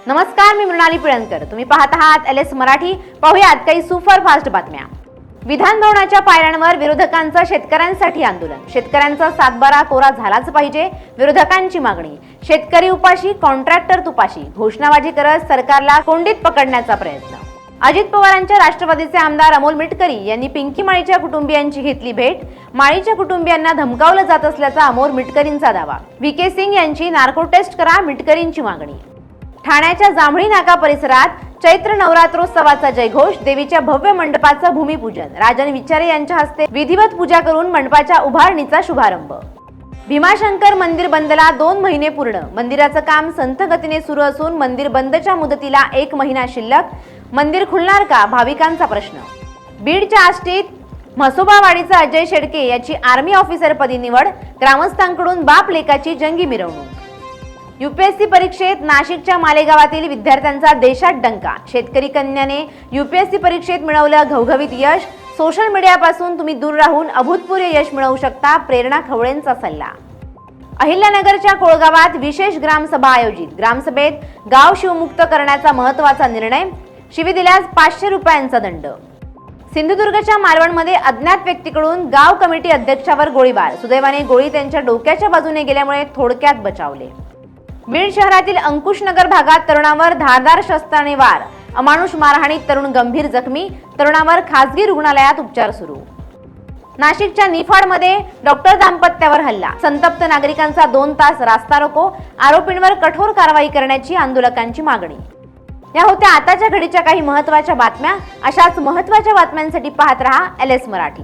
नमस्कार, मी मृणाली पिळणकर. तुम्ही पाहत आहात LS मराठी. पाहूयात काही सुपरफास्ट बातम्या. विधान भवनाच्या पायऱ्यांवर विरोधकांचं शेतकऱ्यांसाठी आंदोलन. शेतकऱ्यांचा सातबारा कोरा झालाच पाहिजे, विरोधकांची मागणी. शेतकरी उपाशी, कॉन्ट्रॅक्टर तुपाशी. घोषणाबाजी करत सरकारला कोंडीत पकडण्याचा प्रयत्न. अजित पवारांच्या राष्ट्रवादीचे आमदार अमोल मिटकरी यांनी पिंकी माळीच्या कुटुंबियांची घेतली भेट. माळीच्या कुटुंबियांना धमकावलं जात असल्याचा अमोल मिटकरींचा दावा. VK सिंग यांची नार्को टेस्ट करा, मिटकरींची मागणी. ठाण्याच्या जांभळी नाका परिसरात चैत्र नवरात्रोत्सवाचा जयघोष. देवीच्या भव्य मंडपाचं भूमिपूजन. राजन विचारे यांच्या हस्ते विधिवत पूजा करून मंडपाच्या उभारणीचा शुभारंभ. भीमाशंकर मंदिर बंदला 2 महिने पूर्ण. मंदिराचं काम संथ गतीने सुरू असून मंदिर बंदच्या मुदतीला 1 महिना शिल्लक. मंदिर खुलणार का, भाविकांचा प्रश्न. बीडच्या आष्टीत म्हसोबावाडीचा अजय शेडके याची आर्मी ऑफिसर पदी निवड. ग्रामस्थांकडून बाप लेकाची जंगी मिरवणूक. UPSC परीक्षेत नाशिकच्या मालेगावातील विद्यार्थ्यांचा देशात डंका. शेतकरी कन्याने UPSC परीक्षेत मिळवलं घवघवीत यश. सोशल मीडियापासून तुम्ही दूर राहून अभूतपूर्व यश मिळवू शकता, प्रेरणा खवळेंचा सल्ला. अहिल्यानगरच्या कोळगावात विशेष ग्रामसभा आयोजित. ग्रामसभेत गाव शिवमुक्त करण्याचा महत्त्वाचा निर्णय. शिवी दिल्यास 500 रुपयांचा दंड. सिंधुदुर्गच्या मालवणमध्ये अज्ञात व्यक्तीकडून गाव कमिटी अध्यक्षावर गोळीबार. सुदैवाने गोळी त्यांच्या डोक्याच्या बाजूने गेल्यामुळे थोडक्यात बचावले. बीड शहरातील अंकुशनगर भागात तरुणावर धारदार शस्त्राने वार. अमानुष मारहाणीत तरुण गंभीर जखमी. तरुणावर खासगी रुग्णालयात उपचार सुरू. नाशिकच्या निफाडमध्ये डॉक्टर दाम्पत्यावर हल्ला. संतप्त नागरिकांचा 2 तास रास्ता रोको. आरोपींवर कठोर कारवाई करण्याची आंदोलकांची मागणी. या होत्या आताच्या घडीच्या काही महत्त्वाच्या बातम्या. अशाच महत्त्वाच्या बातम्यांसाठी पाहत रहा LS मराठी.